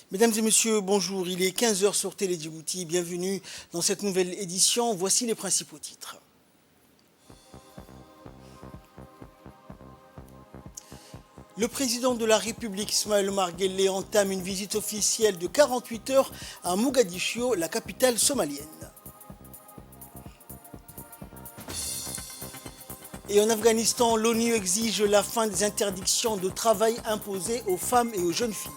Mesdames et messieurs, bonjour. Il est 15 heures sur Télé Djibouti. Bienvenue dans cette nouvelle édition. Voici les principaux titres. Le président de la République, Ismaël Omar Guelleh, entame une visite officielle de 48 heures à Mogadiscio, la capitale somalienne. Et en Afghanistan, l'ONU exige la fin des interdictions de travail imposées aux femmes et aux jeunes filles.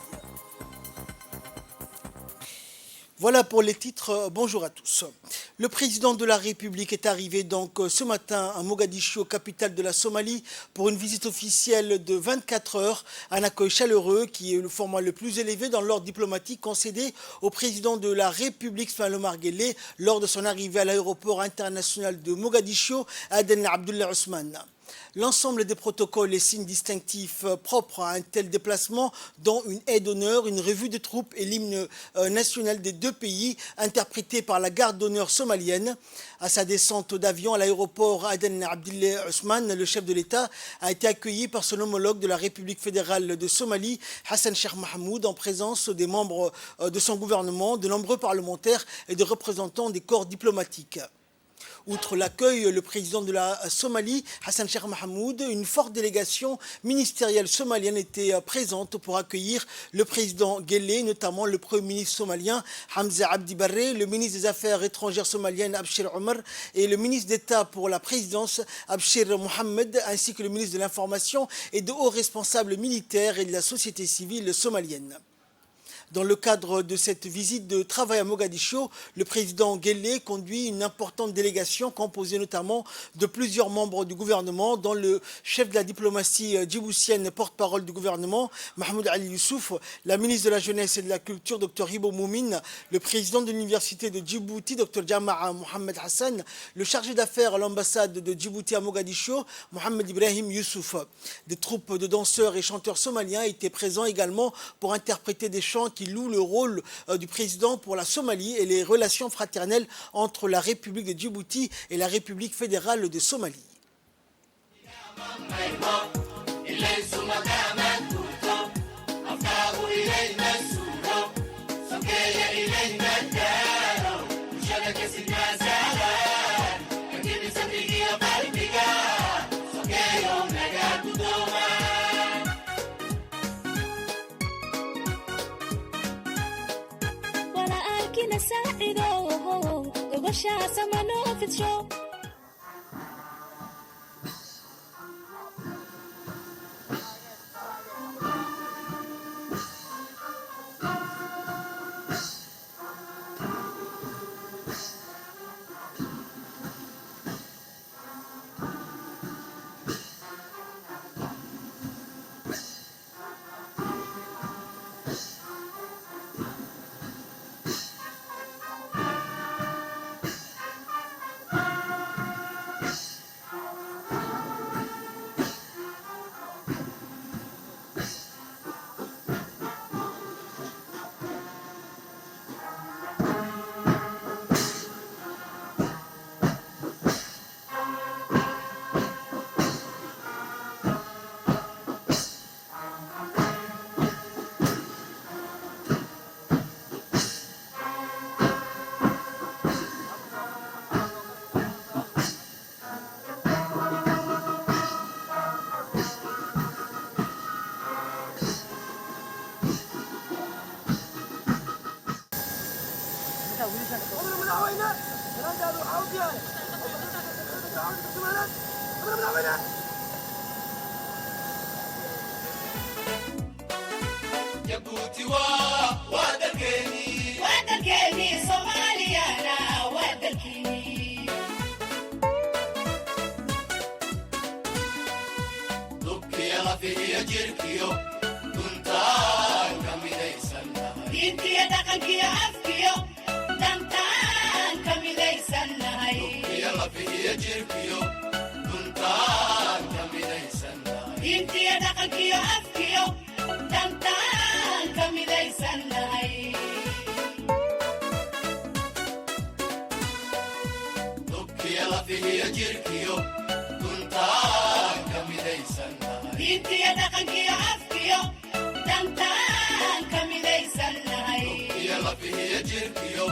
Voilà pour les titres. Bonjour à tous. Le président de la République est arrivé donc ce matin à Mogadiscio, capitale de la Somalie, pour une visite officielle de 24 heures, un accueil chaleureux qui est le format le plus élevé dans l'ordre diplomatique concédé au président de la République, Ismaël Omar Guelleh, lors de son arrivée à l'aéroport international de Mogadiscio, Aden Abdullah Ousmane. L'ensemble des protocoles et signes distinctifs propres à un tel déplacement, dont une aide d'honneur, une revue de troupes et l'hymne national des deux pays, interprété par la garde d'honneur somalienne. À sa descente d'avion à l'aéroport Aden Abdullah Ousmane, le chef de l'État a été accueilli par son homologue de la République fédérale de Somalie, Hassan Sheikh Mohamud, en présence des membres de son gouvernement, de nombreux parlementaires et de représentants des corps diplomatiques. Outre l'accueil, le président de la Somalie, Hassan Sheikh Mohamud, une forte délégation ministérielle somalienne était présente pour accueillir le président Guelleh, notamment le premier ministre somalien Hamza Abdi Barre, le ministre des Affaires étrangères somalienne Abshir Omar et le ministre d'État pour la présidence Abshir Mohamed, ainsi que le ministre de l'Information et de hauts responsables militaires et de la société civile somalienne. Dans le cadre de cette visite de travail à Mogadiscio, le président Guelleh conduit une importante délégation composée notamment de plusieurs membres du gouvernement, dont le chef de la diplomatie djiboutienne, porte-parole du gouvernement, Mahmoud Ali Youssouf, la ministre de la Jeunesse et de la Culture, Dr Hibo Moumin, le président de l'université de Djibouti, Dr Jama'a Mohamed Hassan, le chargé d'affaires à l'ambassade de Djibouti à Mogadiscio, Mohamed Ibrahim Youssouf. Des troupes de danseurs et chanteurs somaliens étaient présents également pour interpréter des chants qui loue le rôle du président pour la Somalie et les relations fraternelles entre la République de Djibouti et la République fédérale de Somalie. Inti ya dakan kiyo afkiyo, dantan kamidaysan nahay. jirkiyo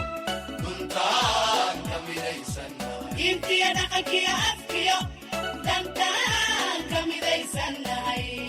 duntaan ka midaysannahay intiya dhaqankiyo afkiyo dantaan ka midaysannahay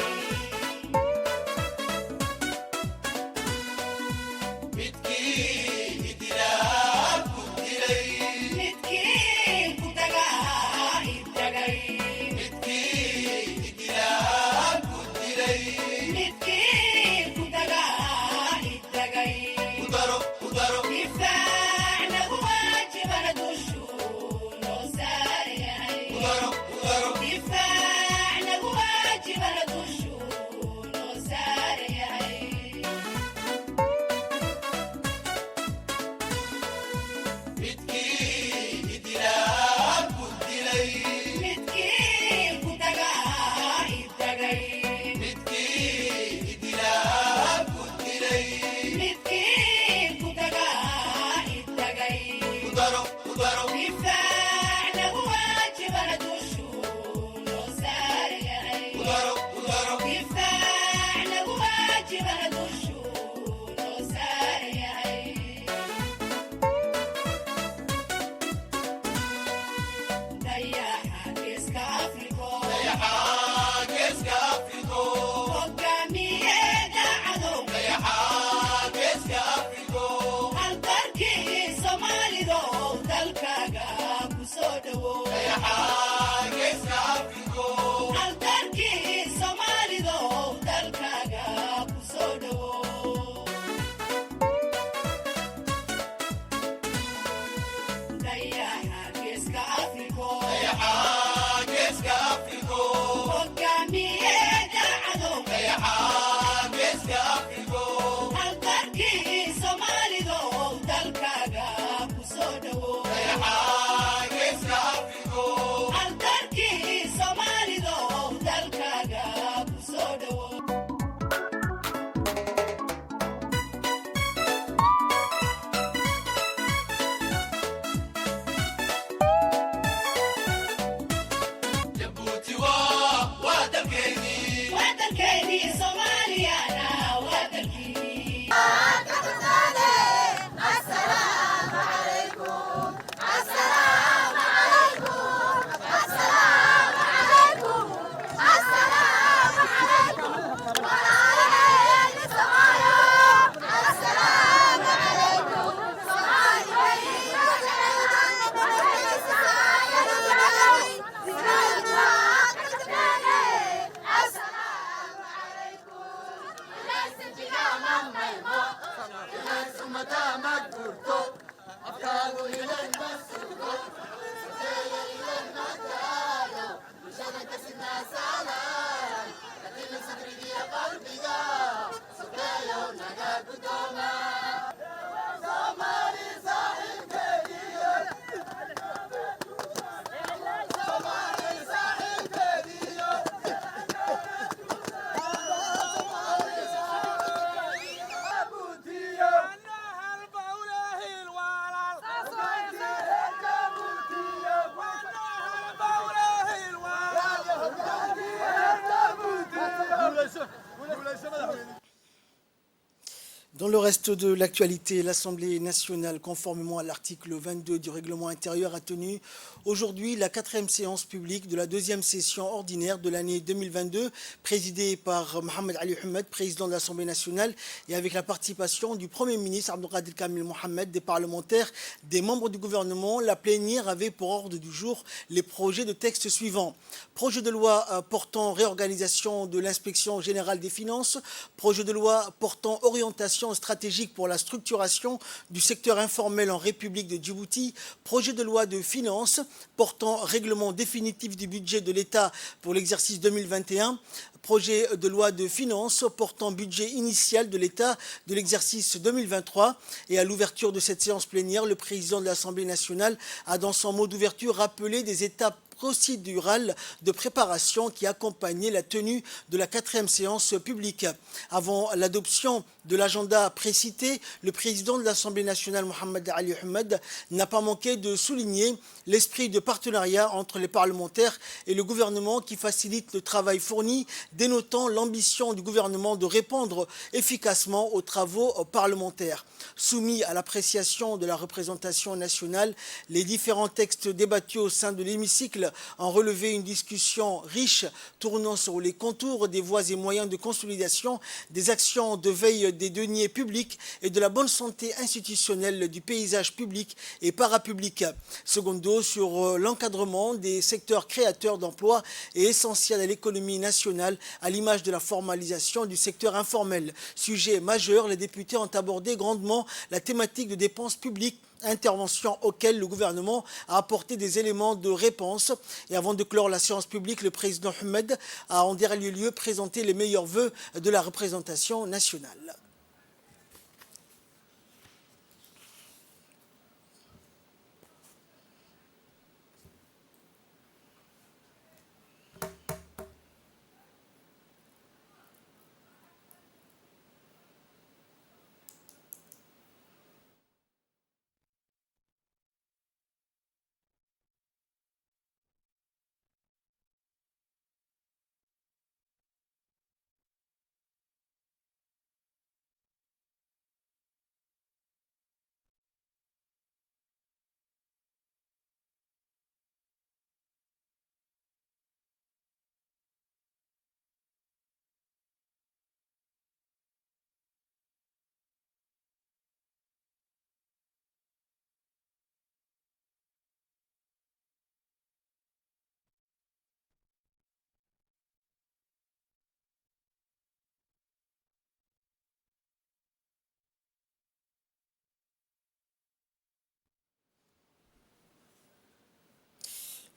Dans le reste de l'actualité, l'Assemblée nationale, conformément à l'article 22 du règlement intérieur, a tenu aujourd'hui la 4e séance publique de la 2e session ordinaire de l'année 2022, présidée par Mohamed Ali Oumed, président de l'Assemblée nationale, et avec la participation du Premier ministre Abdelkader Kamil Mohamed, des parlementaires, des membres du gouvernement. La plénière avait pour ordre du jour les projets de textes suivants. Projet de loi portant réorganisation de l'inspection générale des finances, projet de loi portant orientation stratégique pour la structuration du secteur informel en République de Djibouti, projet de loi de finances portant règlement définitif du budget de l'État pour l'exercice 2021, projet de loi de finances portant budget initial de l'État de l'exercice 2023. Et à l'ouverture de cette séance plénière, le président de l'Assemblée nationale a, dans son mot d'ouverture, rappelé des étapes procédurale de préparation qui accompagnait la tenue de la 4e séance publique. Avant l'adoption de l'agenda précité, le président de l'Assemblée nationale, Mohamed Ali Oumed, n'a pas manqué de souligner l'esprit de partenariat entre les parlementaires et le gouvernement qui facilite le travail fourni dénotant l'ambition du gouvernement de répondre efficacement aux travaux parlementaires. Soumis à l'appréciation de la représentation nationale, les différents textes débattus au sein de l'hémicycle ont relevé une discussion riche tournant sur les contours des voies et moyens de consolidation des actions de veille des deniers publics et de la bonne santé institutionnelle du paysage public et parapublic. Secondo, sur l'encadrement des secteurs créateurs d'emplois et essentiels à l'économie nationale, à l'image de la formalisation du secteur informel. Sujet majeur, les députés ont abordé grandement la thématique de dépenses publiques, intervention auquel le gouvernement a apporté des éléments de réponse. Et avant de clore la séance publique, le président Ahmed a en dernier lieu présenté les meilleurs vœux de la représentation nationale.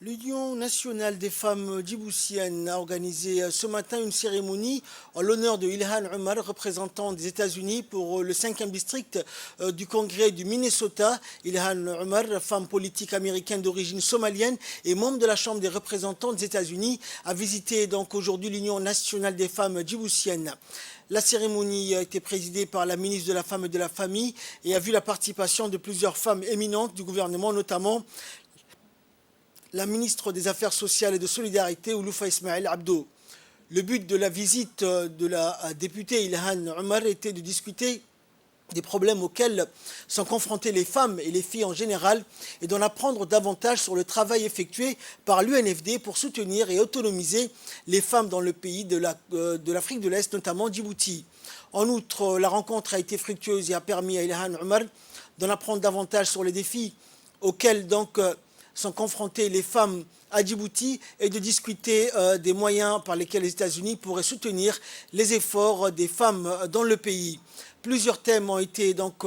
L'Union nationale des femmes djiboutiennes a organisé ce matin une cérémonie en l'honneur de Ilhan Omar, représentant des États-Unis pour le 5e district du Congrès du Minnesota. Ilhan Omar, femme politique américaine d'origine somalienne et membre de la Chambre des représentants des États-Unis, a visité donc aujourd'hui l'Union nationale des femmes djiboutiennes. La cérémonie a été présidée par la ministre de la Femme et de la Famille et a vu la participation de plusieurs femmes éminentes du gouvernement, notamment la ministre des Affaires sociales et de Solidarité, Ouloufa Ismaël Abdo. Le but de la visite de la députée Ilhan Omar était de discuter des problèmes auxquels sont confrontées les femmes et les filles en général et d'en apprendre davantage sur le travail effectué par l'UNFD pour soutenir et autonomiser les femmes dans le pays de l'Afrique de l'Est, notamment Djibouti. En outre, la rencontre a été fructueuse et a permis à Ilhan Omar d'en apprendre davantage sur les défis auxquels sont confrontées les femmes à Djibouti et de discuter des moyens par lesquels les États-Unis pourraient soutenir les efforts des femmes dans le pays. Plusieurs thèmes ont été donc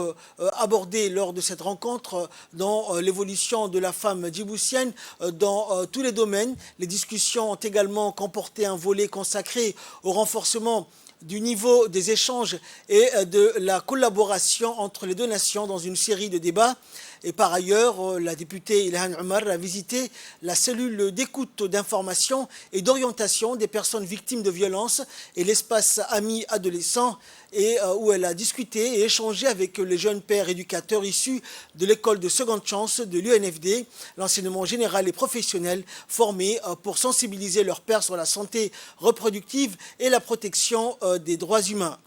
abordés lors de cette rencontre dans l'évolution de la femme djiboutienne dans tous les domaines. Les discussions ont également comporté un volet consacré au renforcement du niveau des échanges et de la collaboration entre les deux nations dans une série de débats. Et par ailleurs, la députée Ilhan Omar a visité la cellule d'écoute d'information et d'orientation des personnes victimes de violences et l'espace amis adolescents, et où elle a discuté et échangé avec les jeunes pères éducateurs issus de l'école de seconde chance de l'UNFD, l'enseignement général et professionnel, formés pour sensibiliser leurs pairs sur la santé reproductive et la protection des droits humains.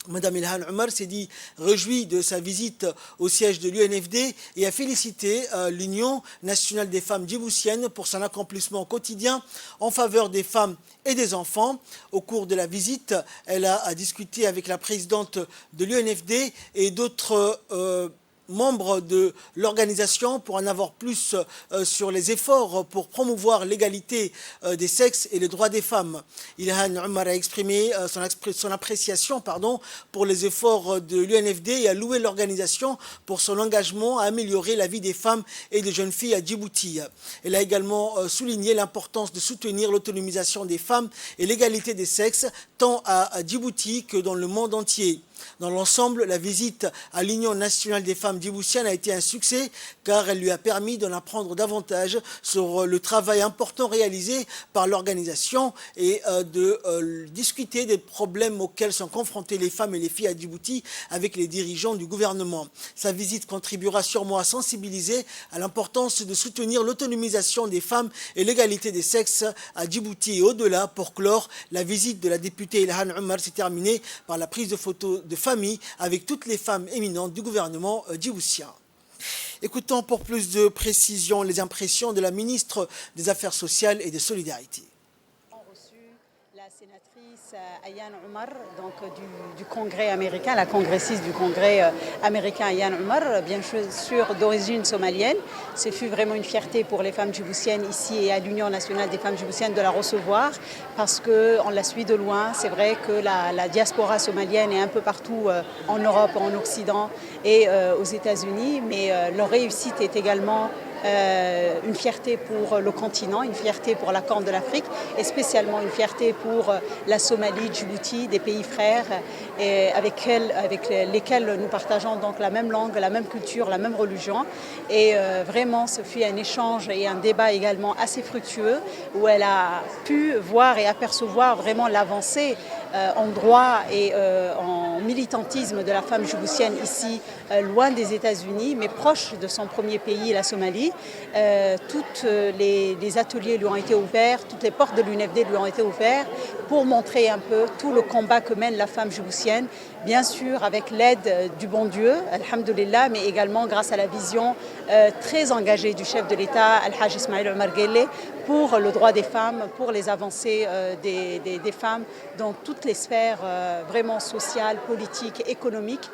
Madame Ilhan Omar s'est dit réjouie de sa visite au siège de l'UNFD et a félicité l'Union nationale des femmes djiboutiennes pour son accomplissement quotidien en faveur des femmes et des enfants. Au cours de la visite, elle a discuté avec la présidente de l'UNFD et d'autres membres de l'organisation pour en avoir plus sur les efforts pour promouvoir l'égalité des sexes et les droits des femmes. Ilhan Omar a exprimé son appréciation pour les efforts de l'UNFD et a loué l'organisation pour son engagement à améliorer la vie des femmes et des jeunes filles à Djibouti. Elle a également souligné l'importance de soutenir l'autonomisation des femmes et l'égalité des sexes tant à Djibouti que dans le monde entier. Dans l'ensemble, la visite à l'Union nationale des femmes djiboutiennes a été un succès car elle lui a permis d'en apprendre davantage sur le travail important réalisé par l'organisation et de discuter des problèmes auxquels sont confrontées les femmes et les filles à Djibouti avec les dirigeants du gouvernement. Sa visite contribuera sûrement à sensibiliser à l'importance de soutenir l'autonomisation des femmes et l'égalité des sexes à Djibouti et au-delà. Pour clore, la visite de la députée Ilhan Omar s'est terminée par la prise de photos de famille avec toutes les femmes éminentes du gouvernement djiboutien. Écoutons pour plus de précision les impressions de la ministre des Affaires sociales et des Solidarités. La sénatrice Ayaan Omar, donc du Congrès américain, la congressiste du Congrès américain Ayaan Omar, bien sûr d'origine somalienne. Ce fut vraiment une fierté pour les femmes djiboutiennes ici et à l'Union nationale des femmes djiboutiennes de la recevoir parce qu'on la suit de loin. C'est vrai que la diaspora somalienne est un peu partout en Europe, en Occident et aux États-Unis, mais leur réussite est également une fierté pour le continent, une fierté pour la Corne de l'Afrique et spécialement une fierté pour la Somalie, Djibouti, des pays frères et avec lesquels nous partageons donc la même langue, la même culture, la même religion. Et vraiment, ce fut un échange et un débat également assez fructueux où elle a pu voir et apercevoir vraiment l'avancée en droit et en militantisme de la femme djiboutienne ici, loin des États-Unis, mais proche de son premier pays, la Somalie. Tous les ateliers lui ont été ouverts, toutes les portes de l'UNFD lui ont été ouvertes pour montrer un peu tout le combat que mène la femme djiboutienne, bien sûr avec l'aide du bon Dieu, alhamdoulilah, mais également grâce à la vision très engagée du chef de l'État, Al-Hajj Ismail Omar Guelleh, pour le droit des femmes, pour les avancées des femmes dans toutes les sphères vraiment sociales, politiques, économiques.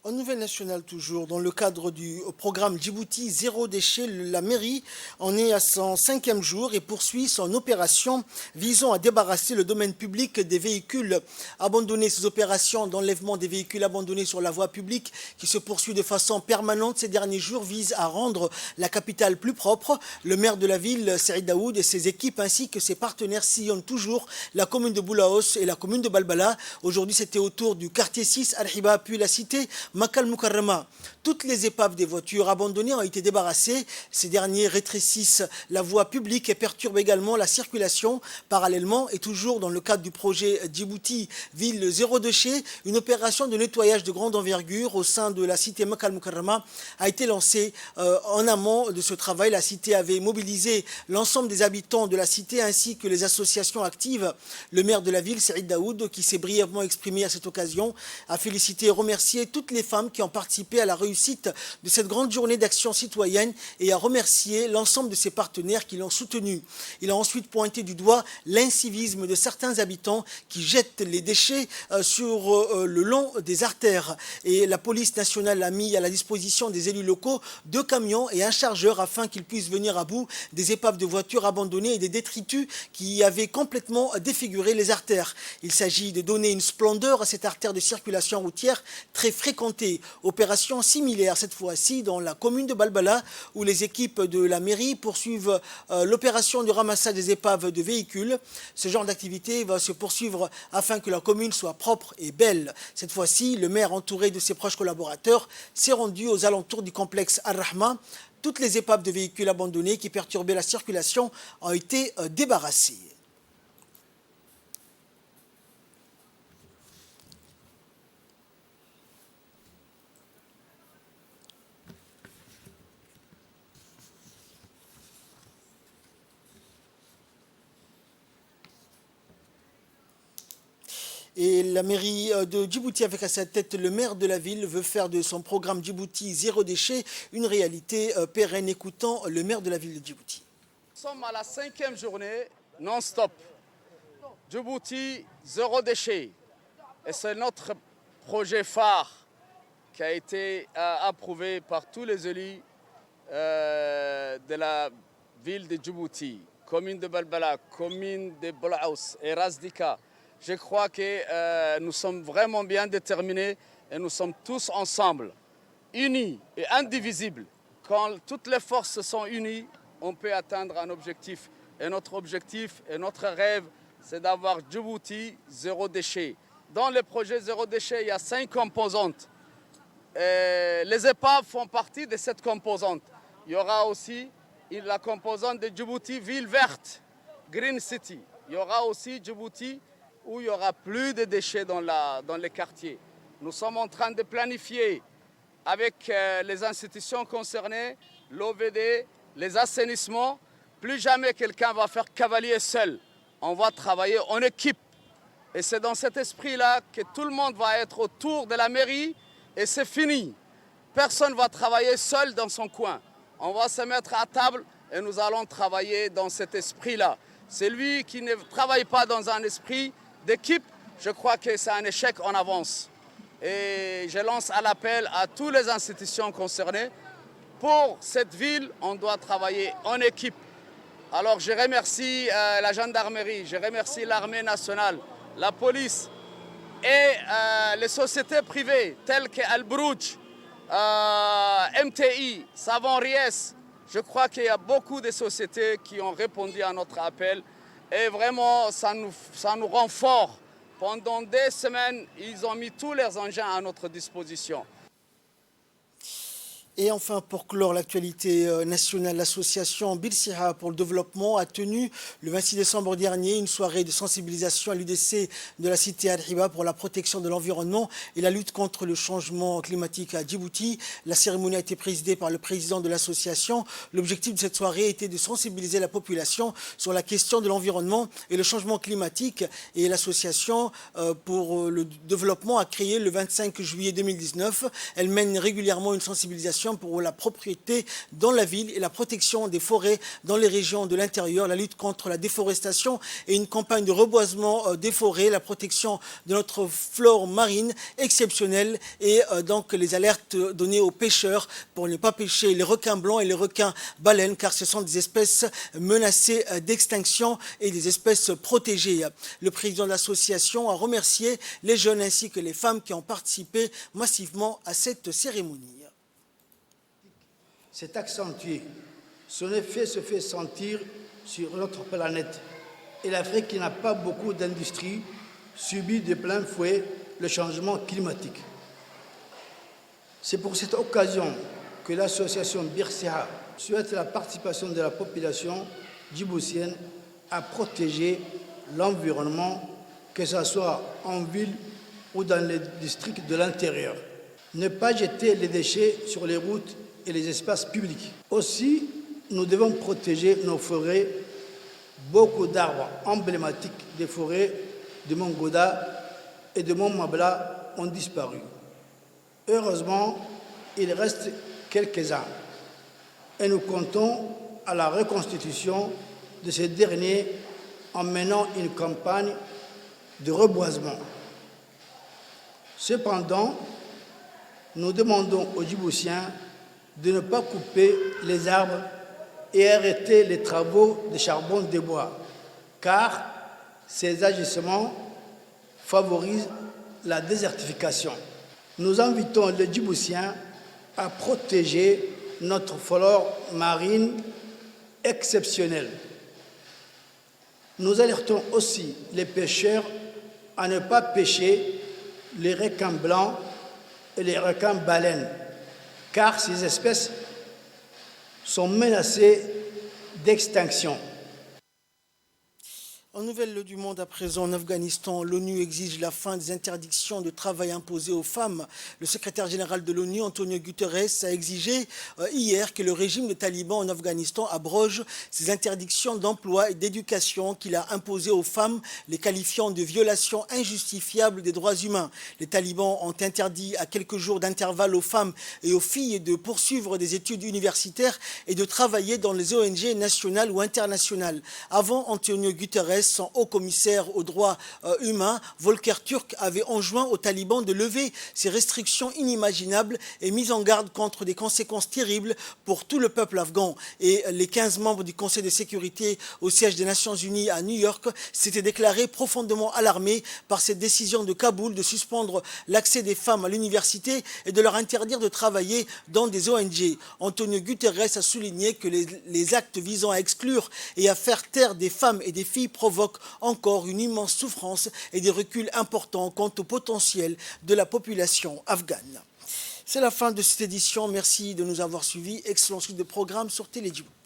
En nouvelle nationale toujours, dans le cadre du programme Djibouti Zéro Déchet, la mairie en est à son 5e jour et poursuit son opération visant à débarrasser le domaine public des véhicules abandonnés. Ces opérations d'enlèvement des véhicules abandonnés sur la voie publique qui se poursuit de façon permanente ces derniers jours visent à rendre la capitale plus propre. Le maire de la ville, Saïd Daoud, et ses équipes ainsi que ses partenaires sillonnent toujours la commune de Boulaos et la commune de Balbala. Aujourd'hui, c'était autour du quartier 6, Al-Hiba, puis la cité Makal Mukarrama. Toutes les épaves des voitures abandonnées ont été débarrassées. Ces derniers rétrécissent la voie publique et perturbent également la circulation. Parallèlement, et toujours dans le cadre du projet Djibouti Ville Zéro Déchet, une opération de nettoyage de grande envergure au sein de la cité Makal Mukarrama a été lancée. En amont de ce travail, la cité avait mobilisé l'ensemble des habitants de la cité ainsi que les associations actives. Le maire de la ville, Saïd Daoud, qui s'est brièvement exprimé à cette occasion, a félicité et remercié toutes les femmes qui ont participé à la réussite de cette grande journée d'action citoyenne et a remercié l'ensemble de ses partenaires qui l'ont soutenu. Il a ensuite pointé du doigt l'incivisme de certains habitants qui jettent les déchets sur le long des artères. Et la police nationale a mis à la disposition des élus locaux 2 camions et un chargeur afin qu'ils puissent venir à bout des épaves de voitures abandonnées et des détritus qui avaient complètement défiguré les artères. Il s'agit de donner une splendeur à cette artère de circulation routière très fréquentée. Opération similaire cette fois-ci dans la commune de Balbala où les équipes de la mairie poursuivent l'opération de ramassage des épaves de véhicules. Ce genre d'activité va se poursuivre afin que la commune soit propre et belle. Cette fois-ci, le maire entouré de ses proches collaborateurs s'est rendu aux alentours du complexe Al-Rahma. Toutes les épaves de véhicules abandonnés qui perturbaient la circulation ont été débarrassées. Et la mairie de Djibouti, avec à sa tête le maire de la ville, veut faire de son programme Djibouti Zéro Déchet une réalité pérenne. Écoutons le maire de la ville de Djibouti. Nous sommes à la 5e journée non-stop. Djibouti Zéro Déchet. Et c'est notre projet phare qui a été approuvé par tous les élus de la ville de Djibouti, commune de Balbala, commune de Boulaous et Razdika. Je crois que nous sommes vraiment bien déterminés et nous sommes tous ensemble, unis et indivisibles. Quand toutes les forces sont unies, on peut atteindre un objectif. Et notre objectif et notre rêve, c'est d'avoir Djibouti Zéro Déchet. Dans le projet Zéro Déchet, il y a 5 composantes. Les épaves font partie de cette composante. Il y aura aussi la composante de Djibouti, ville verte, Green City. Il y aura aussi Djibouti où il n'y aura plus de déchets dans les quartiers. Nous sommes en train de planifier avec les institutions concernées, l'OVD, les assainissements. Plus jamais quelqu'un va faire cavalier seul. On va travailler en équipe. Et c'est dans cet esprit-là que tout le monde va être autour de la mairie et c'est fini. Personne ne va travailler seul dans son coin. On va se mettre à table et nous allons travailler dans cet esprit-là. Celui qui ne travaille pas dans un esprit d'équipe, je crois que c'est un échec en avance. Et je lance un appel à toutes les institutions concernées. Pour cette ville, on doit travailler en équipe. Alors je remercie la gendarmerie, je remercie l'armée nationale, la police et les sociétés privées telles que Al-Brouj, MTI, Savon Ries. Je crois qu'il y a beaucoup de sociétés qui ont répondu à notre appel et vraiment ça nous rend fort. Pendant des semaines, ils ont mis tous leurs engins à notre disposition. Et enfin, pour clore l'actualité nationale, l'association Bilsiha pour le développement a tenu le 26 décembre dernier une soirée de sensibilisation à l'UDC de la cité Al-Hiba pour la protection de l'environnement et la lutte contre le changement climatique à Djibouti. La cérémonie a été présidée par le président de l'association. L'objectif de cette soirée était de sensibiliser la population sur la question de l'environnement et le changement climatique. Et l'association pour le développement a créé le 25 juillet 2019. Elle mène régulièrement une sensibilisation pour la propriété dans la ville et la protection des forêts dans les régions de l'intérieur, la lutte contre la déforestation et une campagne de reboisement des forêts, la protection de notre flore marine exceptionnelle et donc les alertes données aux pêcheurs pour ne pas pêcher les requins blancs et les requins baleines car ce sont des espèces menacées d'extinction et des espèces protégées. Le président de l'association a remercié les jeunes ainsi que les femmes qui ont participé massivement à cette cérémonie. C'est accentué. Son effet se fait sentir sur notre planète. Et l'Afrique, qui n'a pas beaucoup d'industrie, subit de plein fouet le changement climatique. C'est pour cette occasion que l'association Bilsiha souhaite la participation de la population djiboutienne à protéger l'environnement, que ce soit en ville ou dans les districts de l'intérieur. Ne pas jeter les déchets sur les routes et les espaces publics. Aussi, nous devons protéger nos forêts. Beaucoup d'arbres emblématiques des forêts de Mont Goda et de Mont Mabla ont disparu. Heureusement, il reste quelques-uns et nous comptons à la reconstitution de ces derniers en menant une campagne de reboisement. Cependant, nous demandons aux Djiboutiens de ne pas couper les arbres et arrêter les travaux de charbon de bois, car ces agissements favorisent la désertification. Nous invitons les Djiboutiens à protéger notre flore marine exceptionnelle. Nous alertons aussi les pêcheurs à ne pas pêcher les requins blancs et les requins baleines, car ces espèces sont menacées d'extinction. En nouvelles du monde à présent, en Afghanistan, l'ONU exige la fin des interdictions de travail imposées aux femmes. Le secrétaire général de l'ONU, Antonio Guterres, a exigé hier que le régime des talibans en Afghanistan abroge ces interdictions d'emploi et d'éducation qu'il a imposées aux femmes, les qualifiant de violations injustifiables des droits humains. Les talibans ont interdit à quelques jours d'intervalle aux femmes et aux filles de poursuivre des études universitaires et de travailler dans les ONG nationales ou internationales. Avant, Antonio Guterres, son haut commissaire aux droits humains, Volker Türk, avait enjoint aux talibans de lever ces restrictions inimaginables et mis en garde contre des conséquences terribles pour tout le peuple afghan. Et les 15 membres du Conseil de sécurité au siège des Nations Unies à New York s'étaient déclarés profondément alarmés par cette décision de Kaboul de suspendre l'accès des femmes à l'université et de leur interdire de travailler dans des ONG. Antonio Guterres a souligné que les actes visant à exclure et à faire taire des femmes et des filles provoquent provoque encore une immense souffrance et des reculs importants quant au potentiel de la population afghane. C'est la fin de cette édition. Merci de nous avoir suivis. Excellente suite de programme sur Télédjibouti.